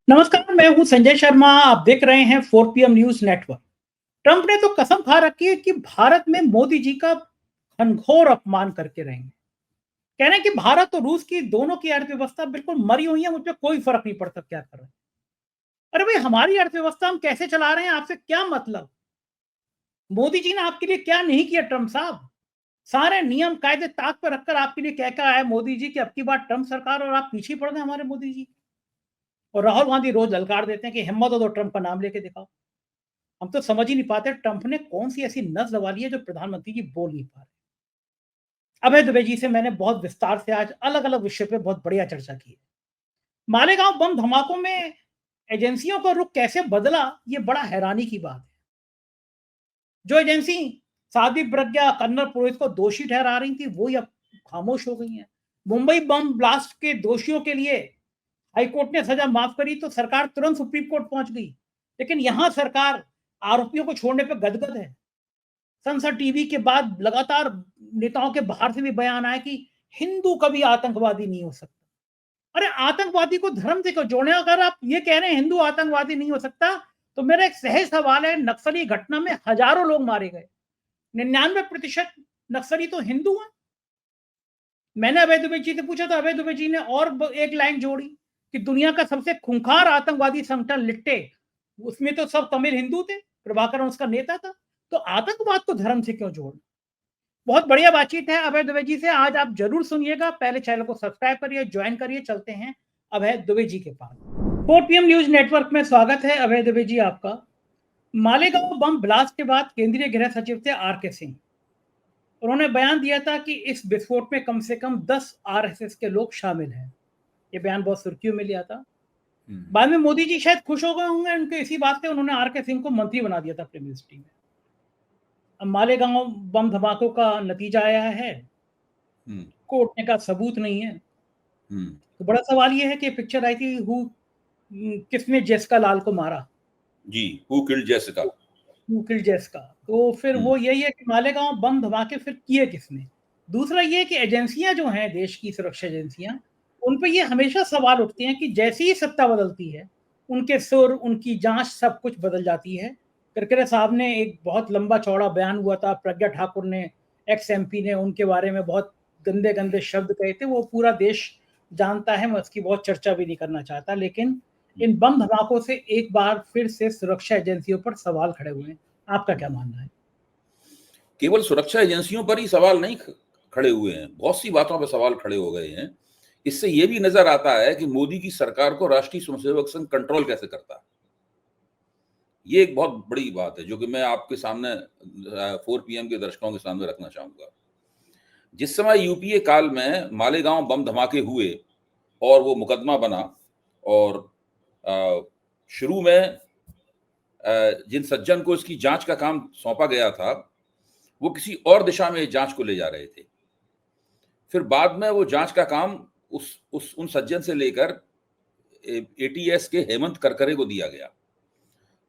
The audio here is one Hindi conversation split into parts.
नमस्कार, मैं हूं संजय शर्मा। आप देख रहे हैं 4 PM न्यूज नेटवर्क। ट्रंप ने तो कसम खा रखी है कि भारत में मोदी जी का घनघोर अपमान करके रहेंगे। कह रहे हैं कि भारत और रूस की दोनों की अर्थव्यवस्था बिल्कुल मरी हुई है, मुझ पे कोई फर्क नहीं पड़ता क्या कर रहे हैं। अरे भाई, हमारी अर्थव्यवस्था हम कैसे चला रहे हैं, आपसे क्या मतलब? मोदी जी ने आपके लिए क्या नहीं किया ट्रंप साहब? सारे नियम कायदे ताक पर रखकर आपके लिए कह कर आए मोदी जी की अब की बार ट्रंप सरकार, और आप पीछे पड़ गए हमारे मोदी जी। और राहुल गांधी रोज ललकार देते हैं कि हिम्मत हो तो ट्रंप का नाम लेके दिखाओ। हम तो समझ ही नहीं पाते ट्रंप ने कौन सी ऐसी नस दबा ली है जो प्रधानमंत्री जी बोल नहीं पा रहे। अभय दुबे जी से मैंने बहुत विस्तार से आज अलग अलग विषय पे बहुत बढ़िया चर्चा की है। मालेगांव बम धमाकों में एजेंसियों का रुख कैसे बदला, ये बड़ा हैरानी की बात है। जो एजेंसी साध्वी प्रज्ञा कन्नर पुरोहित को दोषी ठहरा रही थी, वो अब खामोश हो गई है। मुंबई बम ब्लास्ट के दोषियों के लिए हाईकोर्ट ने सजा माफ करी तो सरकार तुरंत सुप्रीम कोर्ट पहुंच गई। लेकिन यहां सरकार आरोपियों को छोड़ने पर गदगद है। संसद टीवी के बाद लगातार नेताओं के बाहर से भी बयान आया कि हिंदू कभी आतंकवादी नहीं हो सकता। अरे, आतंकवादी को धर्म से क्यों जोड़े? अगर आप ये कह रहे हैं हिंदू आतंकवादी नहीं हो सकता, तो मेरा एक सहज सवाल है, नक्सली घटना में हजारों लोग मारे गए, 99% नक्सली तो हिंदू हैं। मैंने अभय दुबे जी से पूछा था, अभय दुबे जी ने और एक लाइन जोड़ी कि दुनिया का सबसे खूंखार आतंकवादी संगठन लिट्टे, उसमें तो सब तमिल हिंदू थे, प्रभाकरन उसका नेता था। तो आतंकवाद को धर्म से क्यों जोड़? बहुत बढ़िया बातचीत है अभय दुबे जी से, आज आप जरूर सुनिएगा। पहले चैनल को सब्सक्राइब करिए, ज्वाइन करिए। चलते हैं अभय दुबे जी के पास। 4 PM न्यूज नेटवर्क में स्वागत है अभय दुबे जी आपका। मालेगांव बम ब्लास्ट के बाद केंद्रीय गृह सचिव थे RK सिंह। उन्होंने बयान दिया था कि इस विस्फोट में कम से कम 10 RSS के लोग शामिल हैं। ये बयान बहुत सुर्खियों में लिया था। बाद में मोदी जी शायद खुश हो गए होंगे उनके इसी बात से, उन्होंने RK सिंह को मंत्री बना दिया था अपनी मिनिस्ट्री में। अब मालेगांव बम धमाकों का नतीजा आया है, कोर्ट ने कहा सबूत नहीं है। तो बड़ा सवाल ये है कि पिक्चर आई थी किसने जेसिका लाल को मारा। जी, who killed Jessica. Who killed Jessica. तो फिर वो यही है कि मालेगांव बम धमाके फिर किए किसने। दूसरा ये कि एजेंसियां जो हैं, देश की सुरक्षा एजेंसियां, उन पे ये हमेशा सवाल उठते हैं कि जैसी ही सत्ता बदलती है, उनके सुर, उनकी जांच, सब कुछ बदल जाती है। करकरे साहब ने एक बहुत लंबा चौड़ा बयान हुआ था, प्रज्ञा ठाकुर ने, एक्स MP ने उनके बारे में बहुत गंदे गंदे शब्द कहे थे। वो पूरा देश जानता है, मैं उसकी बहुत चर्चा भी नहीं करना चाहता। लेकिन इन बम धमाकों से एक बार फिर से सुरक्षा एजेंसियों पर सवाल खड़े हुए हैं। आपका क्या मानना है? केवल सुरक्षा एजेंसियों पर ही सवाल नहीं खड़े हुए हैं, बहुत सी बातों पर सवाल खड़े हो गए हैं। इससे यह भी नजर आता है कि मोदी की सरकार को राष्ट्रीय स्वयंसेवक संघ कंट्रोल कैसे करता है। ये एक बहुत बड़ी बात है जो कि मैं आपके सामने 4 PM के दर्शकों के सामने रखना चाहूंगा। जिस समय यूपीए काल में मालेगांव बम धमाके हुए और वो मुकदमा बना, और शुरू में जिन सज्जन को इसकी जांच का काम सौंपा गया था, वो किसी और दिशा में जांच को ले जा रहे थे। फिर बाद में वो जांच का काम उन सज्जन से लेकर ATS के हेमंत करकरे को दिया गया।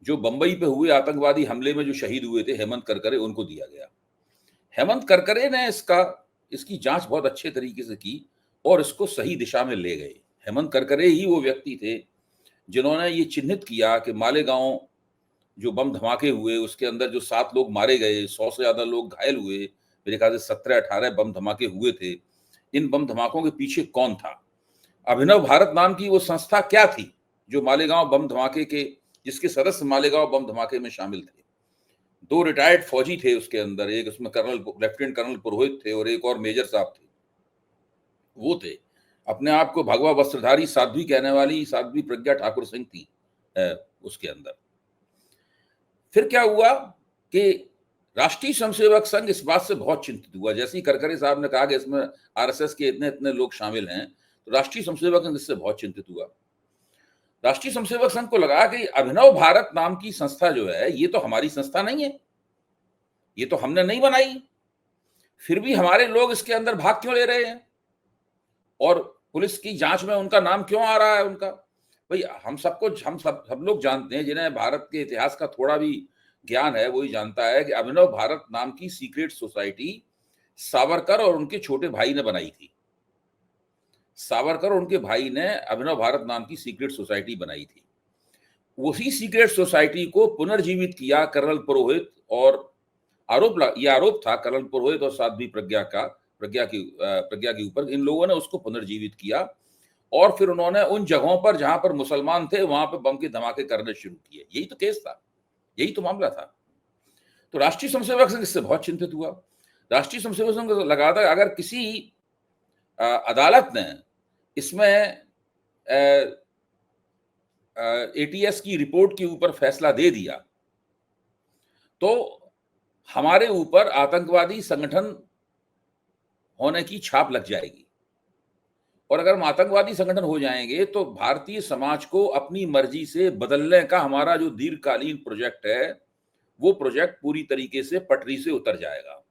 जो बंबई पे हुए आतंकवादी हमले में जो शहीद हुए थे, हेमंत करकरे, उनको दिया गया। हेमंत करकरे ने इसकी जांच बहुत अच्छे तरीके से की और इसको सही दिशा में ले गए। हेमंत करकरे ही वो व्यक्ति थे जिन्होंने ये चिन्हित किया कि मालेगांव जो बम धमाके हुए उसके अंदर जो 7 लोग मारे गए, 100 से ज्यादा लोग घायल हुए, मेरे ख्याल से 17-18 बम धमाके हुए थे। इन बम धमाकों के पीछे कौन था? अभिनव भारत नाम की वो संस्था क्या थी जो मालेगांव बम धमाके के, जिसके सदस्य मालेगांव बम धमाके में शामिल थे। 2 रिटायर्ड फौजी थे उसके अंदर, एक उसमें लेफ्टिनेंट कर्नल पुरोहित थे और एक और मेजर साहब थे। वो थे अपने आप को भगवा वस्त्रधारी साध्वी कहने वाली साध्वी प्रज्ञा ठाकुर सिंह थी उसके अंदर। फिर क्या हुआ कि राष्ट्रीय स्वयंसेवक संघ इस बात से बहुत चिंतित हुआ। जैसे ही करकरे साहब ने कहा कि इसमें RSS के इतने इतने लोग शामिल हैं, तो राष्ट्रीय स्वयंसेवक संघ इससे बहुत चिंतित हुआ। राष्ट्रीय स्वयंसेवक संघ को लगा कि अभिनव भारत नाम की संस्था जो है, ये तो हमारी संस्था नहीं है, ये तो हमने नहीं बनाई, फिर भी हमारे लोग इसके अंदर भाग क्यों ले रहे हैं और पुलिस की जांच में उनका नाम क्यों आ रहा है उनका। भाई, हम सब लोग जानते हैं, जिन्हें भारत के इतिहास का थोड़ा भी ज्ञान है वही जानता है कि अभिनव भारत नाम की सीक्रेट सोसाइटी सावरकर और उनके छोटे भाई ने बनाई थी। सावरकर और उनके भाई ने अभिनव भारत नाम की सीक्रेट सोसाइटी बनाई थी। उसी सीक्रेट सोसाइटी को पुनर्जीवित किया कर्नल पुरोहित, और यह आरोप था कर्नल पुरोहित और साध्वी प्रज्ञा के ऊपर। इन लोगों ने उसको पुनर्जीवित किया और फिर उन्होंने उन जगहों पर जहां पर मुसलमान थे वहां पर बम के धमाके करने शुरू किए। यही तो केस था, यही तो मामला था। तो राष्ट्रीय स्वयंसेवक संघ इससे बहुत चिंतित हुआ। राष्ट्रीय स्वयंसेवक संघ को लगा था अगर किसी अदालत ने इसमें एटीएस की रिपोर्ट के ऊपर फैसला दे दिया तो हमारे ऊपर आतंकवादी संगठन होने की छाप लग जाएगी, और अगर हम आतंकवादी संगठन हो जाएंगे तो भारतीय समाज को अपनी मर्जी से बदलने का हमारा जो दीर्घकालीन प्रोजेक्ट है वो प्रोजेक्ट पूरी तरीके से पटरी से उतर जाएगा।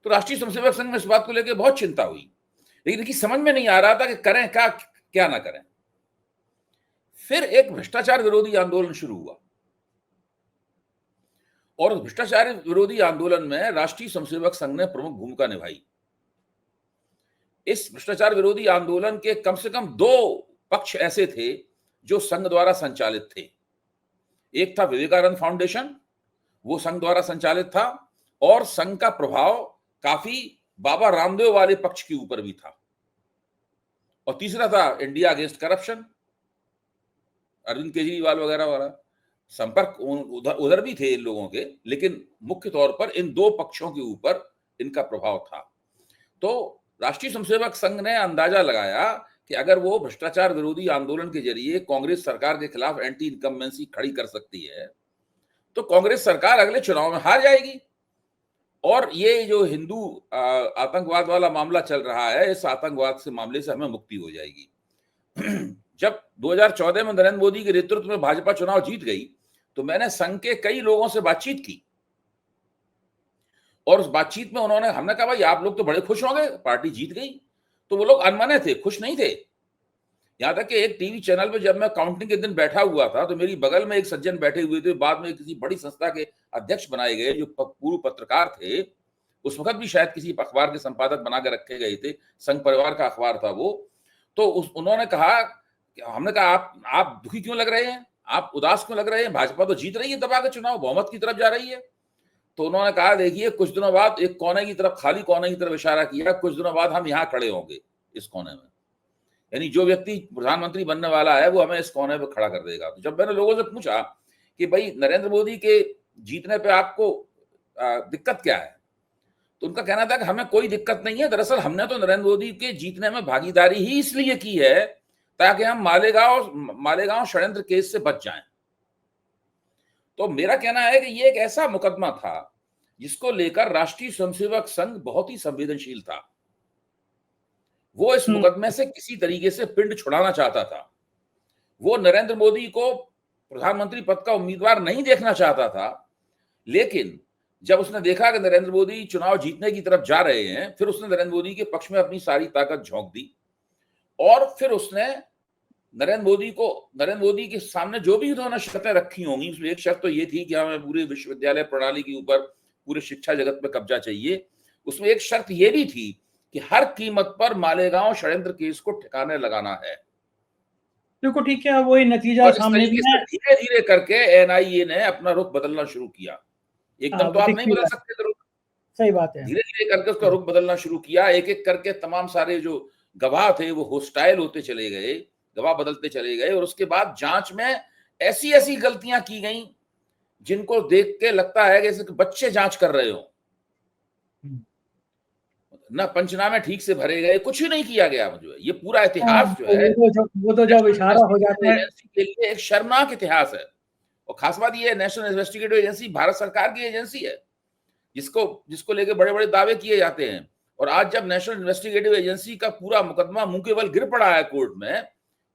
तो राष्ट्रीय स्वयंसेवक संघ में इस बात को लेकर बहुत चिंता हुई, लेकिन देखिए समझ में नहीं आ रहा था कि करें क्या ना करें। फिर एक भ्रष्टाचार विरोधी आंदोलन शुरू हुआ, और भ्रष्टाचार विरोधी आंदोलन में राष्ट्रीय स्वयंसेवक संघ ने प्रमुख भूमिका निभाई। इस भ्रष्टाचार विरोधी आंदोलन के कम से कम 2 पक्ष ऐसे थे जो संघ द्वारा संचालित थे। एक था विवेकानंद फाउंडेशन, वो संघ द्वारा संचालित था, और संघ का प्रभाव काफी बाबा रामदेव वाले पक्ष के ऊपर भी था। और तीसरा था India against corruption, Arvind Kejriwal वगैरह वाला। संपर्क उधर भी थे इन लोगों के, लेकिन मुख्य तौर पर इन 2 पक्षों के ऊपर इनका प्रभाव था। तो राष्ट्रीय स्वयंसेवक संघ ने अंदाजा लगाया कि अगर वो भ्रष्टाचार विरोधी आंदोलन के जरिए कांग्रेस सरकार के खिलाफ एंटी इनकम्बेंसी खड़ी कर सकती है तो कांग्रेस सरकार अगले चुनाव में हार जाएगी, और ये जो हिंदू आतंकवाद वाला मामला चल रहा है, इस आतंकवाद से मामले से हमें मुक्ति हो जाएगी। जब 2014 में नरेंद्र मोदी के नेतृत्व में भाजपा चुनाव जीत गई तो मैंने संघ के कई लोगों से बातचीत की, और उस बातचीत में हमने कहा भाई आप लोग तो बड़े खुश होंगे, पार्टी जीत गई। तो वो लोग अनमने थे, खुश नहीं थे। यहां तक कि एक टीवी चैनल पे जब मैं काउंटिंग के दिन बैठा हुआ था तो मेरी बगल में एक सज्जन बैठे हुए थे, बाद में किसी बड़ी संस्था के अध्यक्ष बनाए गए, जो पूर्व पत्रकार थे, उस वक्त भी शायद किसी अखबार के संपादक बना के रखे गए थे, संघ परिवार का अखबार था वो। तो उन्होंने कहा, हमने कहा आप दुखी क्यों लग रहे हैं, आप उदास क्यों लग रहे हैं, भाजपा तो जीत रही है दबा के चुनाव, बहुमत की तरफ जा रही है। तो उन्होंने कहा देखिए कुछ दिनों बाद एक कोने की तरफ, खाली कोने की तरफ इशारा किया, कुछ दिनों बाद हम यहाँ खड़े होंगे इस कोने में, यानी जो व्यक्ति प्रधानमंत्री बनने वाला है वो हमें इस कोने पे खड़ा कर देगा। तो जब मैंने लोगों से पूछा कि भाई नरेंद्र मोदी के जीतने पे आपको दिक्कत क्या है, तो उनका कहना था कि हमें कोई दिक्कत नहीं है, दरअसल हमने तो नरेंद्र मोदी के जीतने में भागीदारी ही इसलिए की है ताकि हम मालेगांव षड्यंत्र केस से बच जाएं। तो मेरा कहना है कि ये एक ऐसा मुकदमा था जिसको लेकर राष्ट्रीय स्वयंसेवक संघ बहुत ही संवेदनशील था। वो इस मुकदमे से किसी तरीके से पिंड छुड़ाना चाहता था। वो नरेंद्र मोदी को प्रधानमंत्री पद का उम्मीदवार नहीं देखना चाहता था, लेकिन जब उसने देखा कि नरेंद्र मोदी चुनाव जीतने की तरफ जा रहे हैं, फिर उसने नरेंद्र मोदी के पक्ष में अपनी सारी ताकत झोंक दी, और फिर उसने नरेंद्र मोदी के सामने जो भी उन्होंने शर्तें रखी होंगी, उसमें एक शर्त तो ये थी कि हमें पूरे विश्वविद्यालय प्रणाली के ऊपर, पूरे शिक्षा जगत में कब्जा चाहिए। उसमें एक शर्त ये भी थी कि हर कीमत पर मालेगांव षड्यंत्र केस को ठिकाने लगाना है। बिल्कुल ठीक है, वही नतीजा सामने भी है। धीरे धीरे करके एनआईए ने अपना रुख बदलना शुरू किया। एकदम तो आप नहीं बदल सकते रुख, सही बात है। धीरे धीरे करके उसका रुख बदलना शुरू किया। एक एक करके तमाम सारे जो गवाह थे वो होस्टाइल होते चले गए, गवाह बदलते चले गए, और उसके बाद जांच में ऐसी ऐसी गलतियां की गई जिनको देख के लगता है कि जैसे बच्चे जांच कर रहे हो। ना पंचनामे ठीक से भरे गए, कुछ भी नहीं किया गया। मुझे ये पूरा इतिहास जो है वो तो जब इशारा हो जाता है के लिए एक शर्मनाक इतिहास है। और खास बात ये है, नेशनल इन्वेस्टिगेटिव एजेंसी भारत सरकार की एजेंसी है, जिसको लेके बड़े बड़े दावे किए जाते हैं। और आज जब नेशनल इन्वेस्टिगेटिव एजेंसी का पूरा मुकदमा मुंह के बल गिर पड़ा है कोर्ट में,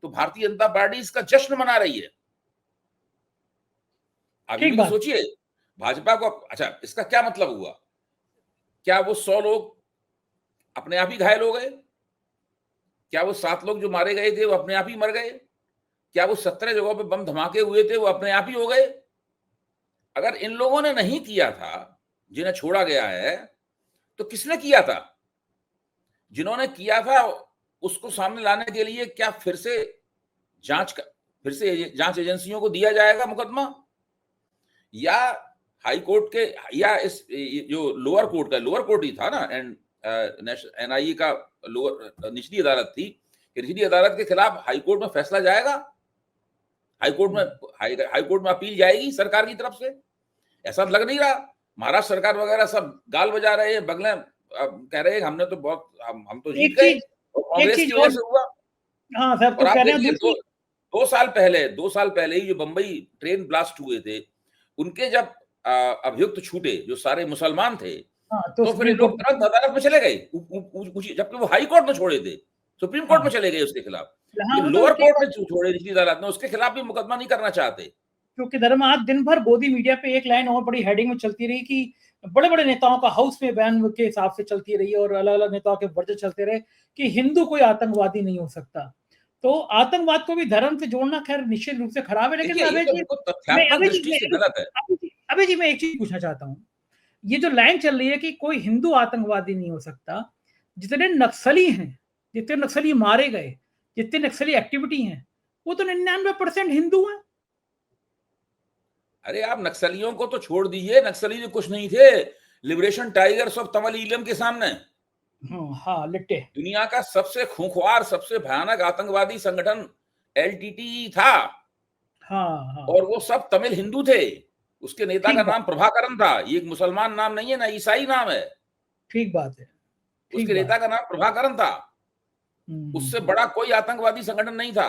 तो भारतीय जनता पार्टी इसका जश्न मना रही है। अभी भी सोचिए भाजपा को, अच्छा इसका क्या मतलब हुआ? क्या वो 100 लोग अपने आप ही घायल हो गए? क्या वो 7 लोग जो मारे गए थे वो अपने आप ही मर गए? क्या वो 17 जगहों पे बम धमाके हुए थे वो अपने आप ही हो गए? अगर इन लोगों ने नहीं किया था, जिन्हें छोड़ा गया है, तो किसने किया था? जिन्होंने किया था उसको सामने लाने के लिए क्या फिर से जांच फिर से जांच एजेंसियों को दिया जाएगा मुकदमा, या हाई कोर्ट के, या इस जो लोअर कोर्ट का, लोअर कोर्ट ही था ना, एनआईए का लोअर निचली अदालत थी, कि निचली अदालत के खिलाफ हाई कोर्ट में फैसला जाएगा, हाई कोर्ट में अपील जाएगी सरकार की तरफ से। ऐसा लग नहीं रहा। महाराष्ट्र सरकार वगैरह सब गाल बजा रहे हैं, बगले कह रहे हैं हमने तो बहुत, हम तो जीत गए, और कांग्रेस की वजह से हुआ। हाँ सर, और तो आप कह रहे देखिए, हैं 2 साल पहले ही जो बंबई ट्रेन ब्लास्ट हुए थे, उनके जब अभियुक्त छूटे जो सारे मुसलमान थे, हाँ, तो फिर ये लोग तुरंत अदालत में चले गए, जबकि वो हाई कोर्ट में छोड़े थे, सुप्रीम कोर्ट में चले गए उसके खिलाफ। ये लोअर कोर्ट में छोड़े, निचली अदालत में, उसके खिलाफ भी मुकदमा नहीं करना चाहते। क्योंकि धर्म आज दिन भर मोदी मीडिया पे एक लाइन और बड़ी हेडिंग में चलती रही कि बड़े बड़े नेताओं का हाउस में बयान के हिसाब से चलती रही, और अलग अलग नेताओं के वर्जन चलते रहे कि हिंदू कोई आतंकवादी नहीं हो सकता। तो आतंकवाद को भी धर्म से जोड़ना खैर निश्चित रूप से खराब है। लेकिन अभी जी मैं एक चीज पूछना चाहता हूँ, ये जो लाइन चल रही है कि कोई हिंदू आतंकवादी नहीं हो सकता, जितने नक्सली हैं, जितने नक्सली मारे गए, जितने नक्सली एक्टिविटी हैं, वो तो 99% हिंदू हैं। अरे आप नक्सलियों को तो छोड़ दीजिए, नक्सली जो कुछ नहीं थे, liberation tigers of Tamil Eelam के सामने हाँ, लिट्टे दुनिया का सबसे खूंखार, सबसे भयानक आतंकवादी संगठन एलटीटी था। हाँ। और वो सब तमिल हिंदू थे। उसके नेता का नाम प्रभाकरन था। ये एक मुसलमान नाम नहीं है ना, ईसाई नाम है। ठीक बात है। उसके नेता का नाम प्रभाकरन था। उससे बड़ा कोई आतंकवादी संगठन नहीं था।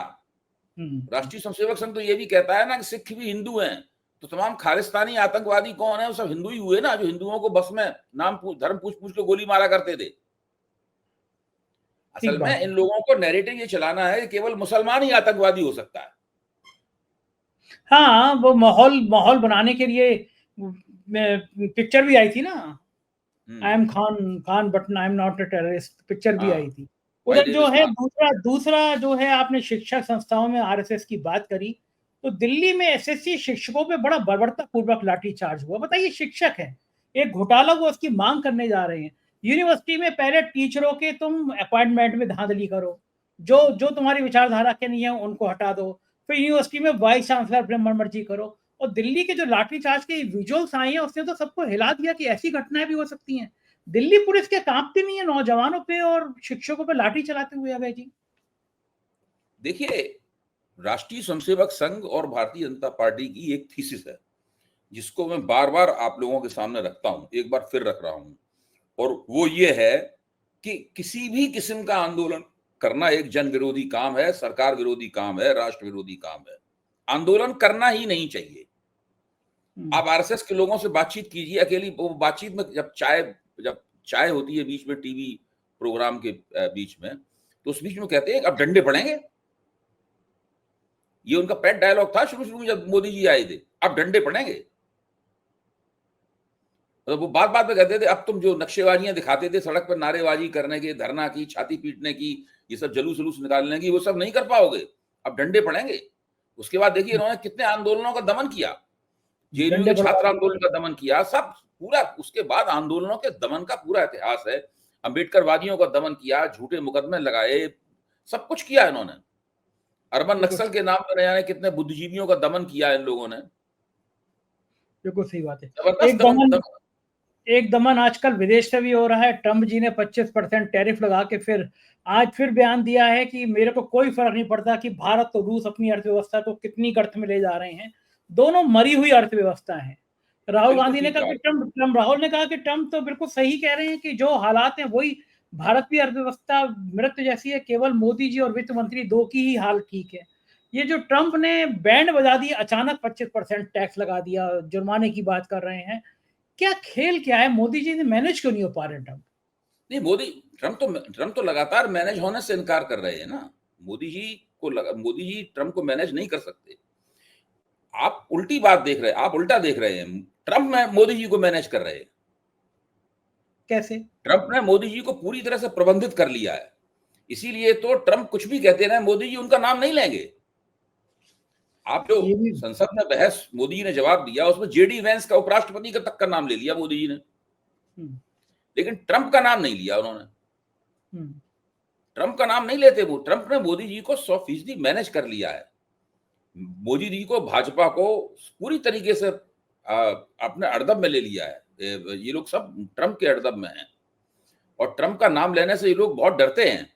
राष्ट्रीय स्वयंसेवक संघ तो ये भी कहता है ना कि सिख भी हिंदू हैं, तो तमाम खालिस्तानी आतंकवादी कौन है? वो सब हिंदू ही हुए ना, जो हिंदुओं को बस में नाम धर्म पूछ पूछ के गोली मारा करते थे। असल में इन लोगों को नैरेटिव ये चलाना है कि केवल मुसलमान ही आतंकवादी हो सकता है। हाँ, वो माहौल बनाने के लिए पिक्चर भी आई थी ना, I am Khan but I am not a terrorist, picture भी आई थी। उधर जो है दूसरा जो है, आपने शिक्षा संस्थाओं में आरएसएस की बात करी, तो दिल्ली में एसएससी शिक्षकों पे बड़ा बर्बरता पूर्वक लाठीचार्ज हुआ। बताइए, शिक्षक है, एक घोटाला वो उसकी मांग करने जा रहे हैं। यूनिवर्सिटी में पहले टीचरों के तुम अपॉइंटमेंट में धांधली करो, जो तुम्हारी विचारधारा के नहीं है उनको हटा दो, फिर यूनिवर्सिटी में वाइस चांसलर अपने मनमर्जी करो। और दिल्ली के जो लाठीचार्ज के विजुअल्स आए हैं, उसने तो सबको हिला दिया कि ऐसी घटनाएं भी हो सकती हैं। दिल्ली पुलिस के कांपती नहीं है नौजवानों पे और शिक्षकों पे लाठी चलाते हुए। अभय जी देखिए, राष्ट्रीय स्वयंसेवक संघ और भारतीय जनता पार्टी की एक थीसिस है, जिसको मैं बार बार आप लोगों के सामने रखता हूं, एक बार फिर रख रहा हूं, और वो ये है कि किसी भी किस्म का आंदोलन करना एक जन विरोधी काम है, सरकार विरोधी काम है, राष्ट्र विरोधी काम है। आंदोलन करना ही नहीं चाहिए। आप आरएसएस के लोगों से बातचीत कीजिए, अकेली बातचीत में जब चाय होती है बीच में, टीवी प्रोग्राम के बीच में, तो उस बीच में कहते हैं अब डंडे पड़ेंगे। ये उनका पेट डायलॉग था शुरू में जब मोदी जी आए थे, अब डंडे पड़ेंगे। तो वो बात बात में कहते थे अब तुम जो नक्शेबाजियां दिखाते थे सड़क पर, नारेबाजी करने की, धरना की, छाती पीटने की, ये सब जुलूस निकालने की, वो सब नहीं कर पाओगे, अब डंडे पड़ेंगे। उसके बाद देखिए इन्होंने कितने आंदोलनों का दमन किया, जेएनयू के छात्र आंदोलन का दमन किया, सब पूरा। उसके बाद आंदोलनों के दमन का पूरा इतिहास है। अम्बेडकरवादियों का दमन किया, झूठे मुकदमे लगाए, सब कुछ किया इन्होंने। अर्बन नक्सल के नाम पर जाने कितने बुद्धिजीवियों का दमन किया इन लोगों ने। बिल्कुल सही बात है। एक दमन आजकल विदेश से भी हो रहा है। ट्रंप जी ने 25% टैरिफ लगा के आज फिर बयान दिया है कि मेरे को कोई फर्क नहीं पड़ता कि भारत और रूस अपनी अर्थव्यवस्था को कितनी गर्त में ले जा रहे हैं, दोनों मरी हुई अर्थव्यवस्था है। राहुल गांधी ने कहा कि राहुल ने कहा कि ट्रंप तो बिल्कुल सही कह रहे हैं कि जो हालात हैं वही भारत की अर्थव्यवस्था मृत्यु जैसी है, केवल मोदी जी और वित्त मंत्री दो की ही हाल ठीक है। ये जो ट्रंप ने बैंड बजा दिया, अचानक 25% टैक्स लगा दिया, जुर्माने की बात कर रहे हैं, क्या खेल क्या है? मोदी जी ने मैनेज क्यों नहीं हो पा रहे ट्रंप? नहीं, ट्रंप तो लगातार मैनेज होने से इनकार कर रहे हैं ना। मोदी जी ट्रंप को मैनेज नहीं कर सकते। आप उल्टी बात देख रहे हैं, आप उल्टा देख रहे हैं। ट्रंप में मोदी जी को मैनेज कर रहे हैं। कैसे? ट्रंप ने मोदी जी को पूरी तरह से प्रबंधित कर लिया है। इसीलिए तो ट्रंप कुछ भी कहते रहे, मोदी जी उनका नाम नहीं लेंगे। आप जो संसद में बहस मोदी जी ने जवाब दिया, उसमें जेडी वेंस का, उपराष्ट्रपति का तक का नाम ले लिया मोदी जी ने, लेकिन ट्रंप का नाम नहीं लिया उन्होंने। ट्रंप का नाम नहीं लेते वो। ट्रंप ने मोदी जी को 100% मैनेज कर लिया है। मोदी जी को, भाजपा को पूरी तरीके से अपने अड़दम में ले लिया है। ये लोग सब ट्रंप के अड़दम में हैं और ट्रंप का नाम लेने से ये लोग बहुत डरते हैं।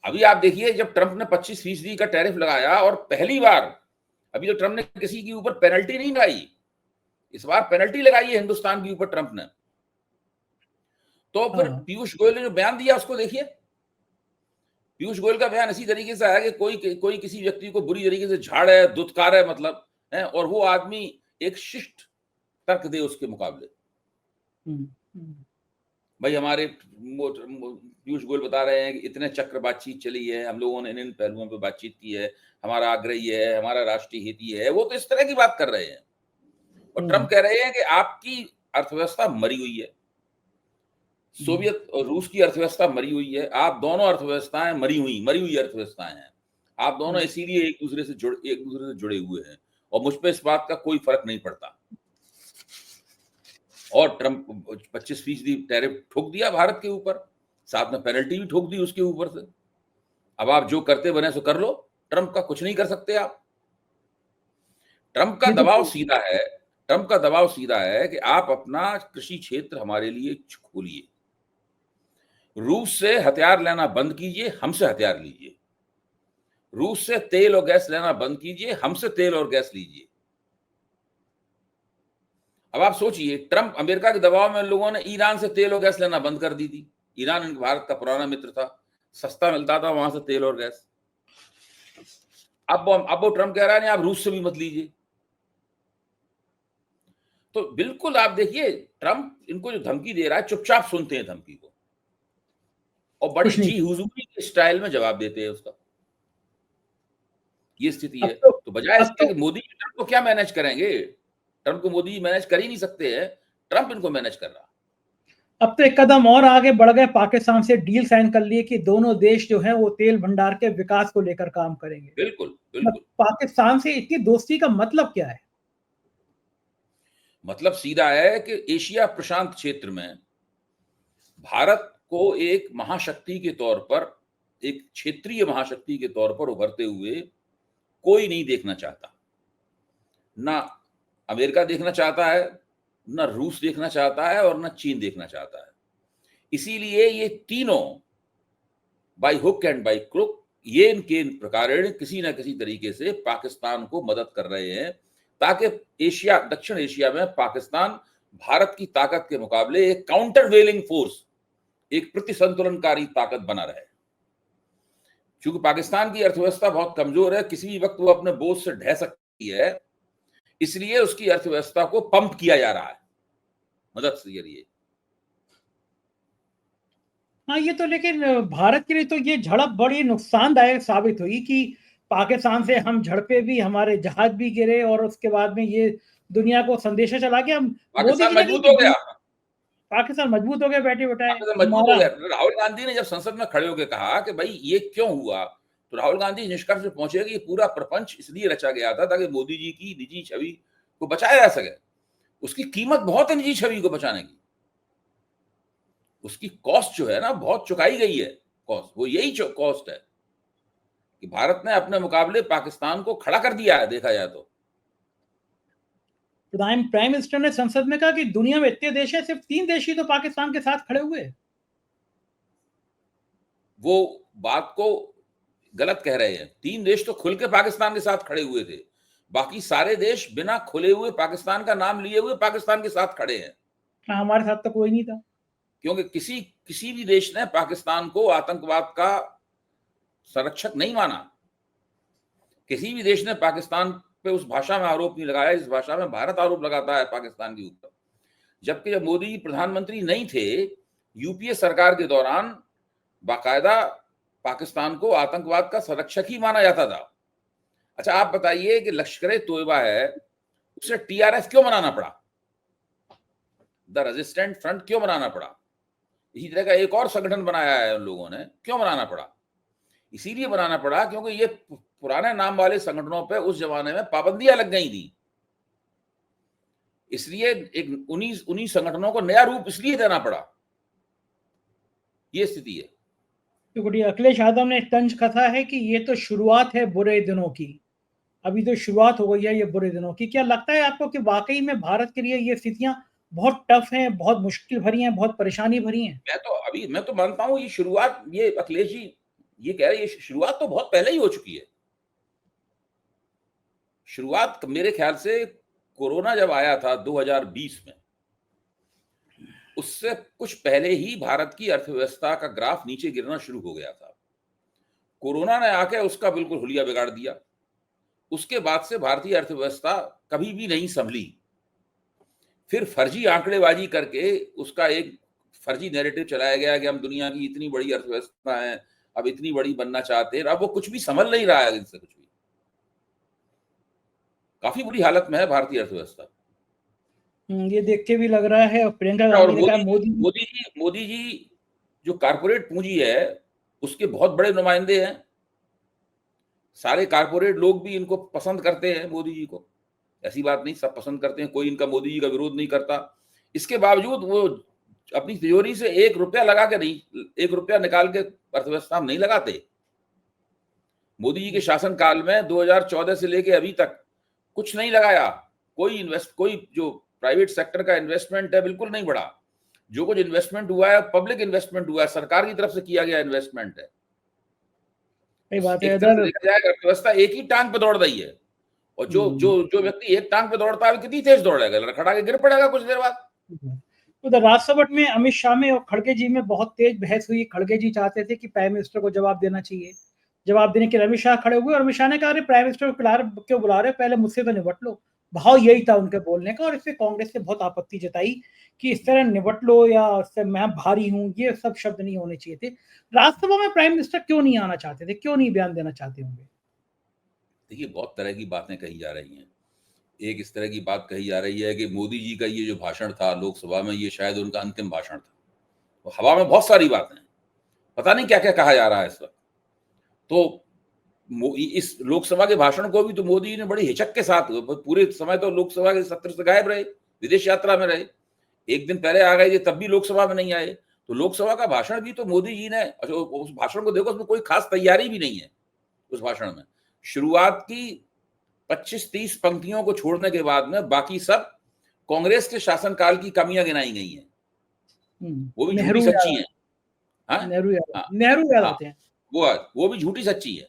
अभी आप देखिए, जब ट्रंप ने 25% का टैरिफ लगाया और पहली बार अभी तो ट्रंप ने किसी के ऊपर पेनल्टी नहीं लगाई, इस बार पेनल्टी लगाई है हिंदुस्तान के ऊपर ट्रंप ने। तो फिर पीयूष गोयल ने जो बयान दिया उसको देखिए। पीयूष गोयल का बयान इसी तरीके से आया कि कोई किसी व्यक्ति को बुरी तरीके से झाड़े, दुत्कारे, मतलब है, और वो आदमी एक शिष्ट तर्क दे उसके मुकाबले। भाई हमारे पीयूष गोयल बता रहे हैं कि इतने चक्र बातचीत चली है, हम लोगों ने इन पहलुओं पर बातचीत की है, हमारा आग्रह ये है, हमारा राष्ट्रीय हित ये है। वो तो इस तरह की बात कर रहे हैं और ट्रंप कह रहे हैं कि आपकी अर्थव्यवस्था मरी हुई है, सोवियत और रूस की अर्थव्यवस्था मरी हुई है, आप दोनों अर्थव्यवस्थाएं मरी हुई अर्थव्यवस्थाएं हैं, आप दोनों इसीलिए एक दूसरे से जुड़े हुए हैं और मुझ पर इस बात का कोई फर्क नहीं पड़ता। और ट्रंप 25% टैरिफ ठोक दिया भारत के ऊपर, साथ में पेनल्टी भी ठोक दी उसके ऊपर से। अब आप जो करते बने सो कर लो, ट्रंप का कुछ नहीं कर सकते आप। ट्रंप का दबाव सीधा है कि आप अपना कृषि क्षेत्र हमारे लिए खोलिए, रूस से हथियार लेना बंद कीजिए, हमसे हथियार लीजिए, रूस से तेल और गैस लेना बंद कीजिए, हमसे तेल और गैस लीजिए। अब आप सोचिए, ट्रंप, अमेरिका के दबाव में लोगों ने ईरान से तेल और गैस लेना बंद कर दी थी। ईरान भारत का पुराना मित्र था, सस्ता मिलता था वहां से तेल और गैस। अब वो ट्रंप कह रहा है नहीं, आप रूस से भी मत लीजिए। तो बिल्कुल आप देखिए, ट्रंप इनको जो धमकी दे रहा है, चुपचाप सुनते हैं धमकी को और बड़ी जी हुजूरी के स्टाइल में जवाब देते हैं उसका। ये स्थिति है। तो बजाय इसके कि मोदी ट्रंप को क्या मैनेज करेंगे, ट्रंप को मोदी मैनेज कर ही नहीं सकते हैं, ट्रंप इनको मैनेज कर रहा। अब तो एक कदम और आगे बढ़ गए, पाकिस्तान से डील साइन कर लिए कि दोनों देश जो हैं वो तेल भंडार के विकास को लेकर काम करेंगे। बिल्कुल। पाकिस्तान से इतनी दोस्ती का मतलब क्या है? मतलब सीधा है कि एशिया प्रशांत क्षेत्र में भारत को एक महाशक्ति के तौर पर, एक क्षेत्रीय महाशक्ति के तौर पर उभरते हुए कोई नहीं देखना चाहता। ना अमेरिका देखना चाहता है, ना रूस देखना चाहता है और ना चीन देखना चाहता है। इसीलिए ये तीनों by hook and by crook, ये इनके प्रकारेण किसी न किसी तरीके से पाकिस्तान को मदद कर रहे हैं ताकि एशिया, दक्षिण एशिया में पाकिस्तान भारत की ताकत के मुकाबले एक काउंटर वेलिंग फोर्स, एक प्रतिसंतुलनकारी ताकत बना रहे। क्योंकि पाकिस्तान की अर्थव्यवस्था बहुत कमजोर है, किसी भी वक्त वो अपने बोझ से ढह सकती है, इसलिए उसकी अर्थव्यवस्था को पंप किया जा रहा है मदद से जरिए। हाँ, ये तो लेकिन भारत के लिए तो ये झड़प बड़ी नुकसानदायक साबित हुई कि पाकिस्तान से हम झड़पे भी, हमारे जहाज भी गिरे और उसके बाद में ये दुनिया को संदेशा चला गया। मोदी जी ने मजबूत हो गया, पाकिस्तान मजबूत हो गया बैठे बैठाए। मजबूत हो गया। राहुल गांधी ने जब संसद में खड़े होकर कहा कि भाई ये क्यों हुआ, तो राहुल गांधी निष्कर्ष पे पहुंचे कि ये पूरा प्रपंच इसलिए रचा गया था ताकि मोदी जी की निजी छवि को बचाया जा सके। उसकी कीमत बहुत है निजी छवि को बचाने की, उसकी कॉस्ट जो है ना बहुत चुकाई गई है। कॉस्ट वो यही कॉस्ट है कि भारत ने अपने मुकाबले पाकिस्तान को खड़ा कर दिया है। देखा जाए तो प्राइम मिनिस्टर ने संसद में कहा कि दुनिया में इतने देश हैं, सिर्फ 3 देश ही तो पाकिस्तान के साथ खड़े हुए। वो बात को गलत कह रहे हैं। 3 देश तो खुल के पाकिस्तान के साथ खड़े हुए थे, बाकी सारे देश बिना खुले हुए पाकिस्तान का नाम लिए हुए पाकिस्तान के साथ खड़े हैं। हमारे साथ तो कोई नहीं था, क्योंकि किसी भी देश ने पाकिस्तान को आतंकवाद का संरक्षक नहीं माना। किसी भी देश ने पाकिस्तान पे उस भाषा में आरोप नहीं लगाया जिस भाषा में भारत आरोप लगाता है पाकिस्तान के ऊपर। जबकि जब मोदी प्रधानमंत्री नहीं थे, यूपीए सरकार के दौरान बाकायदा पाकिस्तान को आतंकवाद का संरक्षक ही माना जाता था। अच्छा आप बताइए कि लश्कर तोयबा है, उसे टीआरएफ क्यों बनाना पड़ा, द रेजिस्टेंट फ्रंट क्यों बनाना पड़ा? इसी तरह का एक और संगठन बनाया है उन लोगों ने, क्यों बनाना पड़ा? इसीलिए बनाना पड़ा क्योंकि ये पुराने नाम वाले संगठनों पे उस जमाने में पाबंदियां लग गई थी। इसलिए एक उन्हीं संगठनों को नया रूप इसलिए देना पड़ा। ये स्थिति है। क्योंकि अखिलेश यादव ने तंज कसा है कि ये तो शुरुआत है बुरे दिनों की। अभी तो शुरुआत हो गई है ये बुरे दिनों की। क्या लगता है आपको कि वाक़ई में भारत के लिए ये स्थितियाँ बहुत टफ हैं, बहुत मुश्किल भरी हैं, बहुत परेशानी भरी हैं? मैं तो मानता हूँ ये शुरुआत, ये अखिलेश जी ये कह रहे हैं, ये शुरुआत तो बहुत पहले ही हो चुकी है। शुरुआत मेरे ख्याल से कोरोना जब आया था 2020 में, उससे कुछ पहले ही भारत की अर्थव्यवस्था का ग्राफ नीचे गिरना शुरू हो गया था। कोरोना ने आके उसका बिल्कुल हुलिया बिगाड़ दिया। उसके बाद से भारतीय अर्थव्यवस्था कभी भी नहीं संभली। फिर फर्जी आंकड़ेबाजी करके उसका एक फर्जी नैरेटिव चलाया गया कि हम दुनिया की इतनी बड़ी अर्थव्यवस्था है, अब इतनी बड़ी बनना चाहते हैं। अब वो कुछ भी संभल नहीं रहा है, इनसे कुछ भी। काफी बुरी हालत में है भारतीय अर्थव्यवस्था। ये देख के भी लग रहा है। और प्रियंका और गांधी ने कहा मोदी जी जो कारपोरेट पूंजी है उसके बहुत बड़े नुमाइंदे हैं। सारे कारपोरेट लोग भी इनको पसंद करते हैं, मोदी जी को। ऐसी बात नहीं, सब पसंद करते हैं, कोई इनका मोदी जी का विरोध नहीं करता। इसके बावजूद वो अपनी तिजोरी से 1 रुपया लगा के नहीं, 1 रुपया निकाल के अर्थव्यवस्था में नहीं लगाते। मोदी जी के शासनकाल में 2014 से लेके अभी तक कुछ नहीं लगाया। कोई जो प्राइवेट सेक्टर का इन्वेस्टमेंट है बिल्कुल नहीं बढ़ा। जो कुछ इन्वेस्टमेंट हुआ है पब्लिक इन्वेस्टमेंट हुआ है, सरकार की तरफ से किया गया इन्वेस्टमेंट है। सही बात है। एक तरह से देखा जाए अर्थव्यवस्था एक ही टांग पे दौड़ रही है, और जो व्यक्ति एक टांग पे दौड़ता है कितनी तेज दौड़ेगा, लड़खड़ा के गिर पड़ेगा कुछ देर बाद। उधर राज्यसभा में अमित शाह में और खड़गे जी में बहुत तेज बहस हुई। खड़गे जी चाहते थे कि प्राइम मिनिस्टर को जवाब देना चाहिए। जवाब देने के लिए अमित शाह खड़े हुए और अमित शाह ने कहा, अरे प्राइम मिनिस्टर को क्यों बुला रहे, पहले मुझसे तो निपट लो। भाव यही था उनके बोलने का। और इससे कांग्रेस ने बहुत आपत्ति जताई कि इस तरह निपट लो या इससे मैं भारी हूं, ये सब शब्द नहीं होने चाहिए थे। राज्यसभा में प्राइम मिनिस्टर क्यों नहीं आना चाहते थे, क्यों नहीं बयान देना चाहते होंगे? देखिए, बहुत तरह की बातें कही जा रही हैं। एक इस तरह की बात कही जा रही है कि मोदी जी का ये जो भाषण था लोकसभा में, ये शायद उनका अंतिम भाषण था। तो हवा में बहुत सारी बातें हैं, पता नहीं क्या क्या कहा जा रहा है इस वक्त। तो इस लोकसभा के भाषण को भी तो मोदी जी ने बड़ी हिचक के साथ, पूरे समय तो लोकसभा के सत्र से गायब रहे, विदेश यात्रा में रहे। एक दिन पहले आ गए, तब भी लोकसभा में नहीं आए। तो लोकसभा का भाषण भी तो मोदी जी ने, उस भाषण को देखो, उसमें कोई खास तैयारी भी नहीं है। उस भाषण में शुरुआत की 25-30 पंक्तियों को छोड़ने के बाद में बाकी सब कांग्रेस के शासनकाल की कमियां गिनाई गई हैं, वो भी झूठी सच्ची हैं। नेहरू याद आते हैं। वो भी झूठी सच्ची है।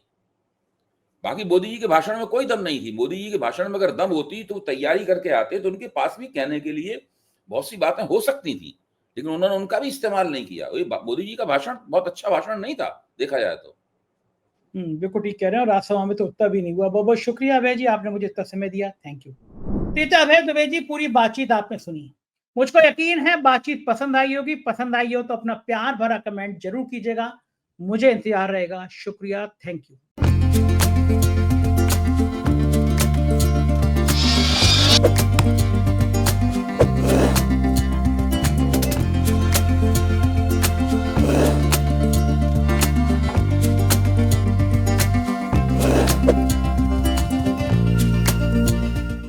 बाकी मोदी जी के भाषण में कोई दम नहीं थी। मोदी जी के भाषण में अगर दम होती तो तैयारी करके आते, तो उनके पास भी कहने के लिए बहुत सी बातें हो सकती थी, लेकिन उन्होंने उनका भी इस्तेमाल नहीं किया। मोदी जी का भाषण बहुत अच्छा भाषण नहीं था, देखा जाए तो। बिल्कुल ठीक कह रहे हैं। और राज्यसभा में तो उतना भी नहीं हुआ। बहुत बहुत शुक्रिया अभय जी, आपने मुझे इतना समय दिया। Thank you. तो अभय दुबे जी, पूरी बातचीत आपने सुनी। मुझको यकीन है बातचीत पसंद आई होगी। पसंद आई हो तो अपना प्यार भरा कमेंट जरूर कीजिएगा। मुझे इंतजार रहेगा। शुक्रिया, थैंक यू।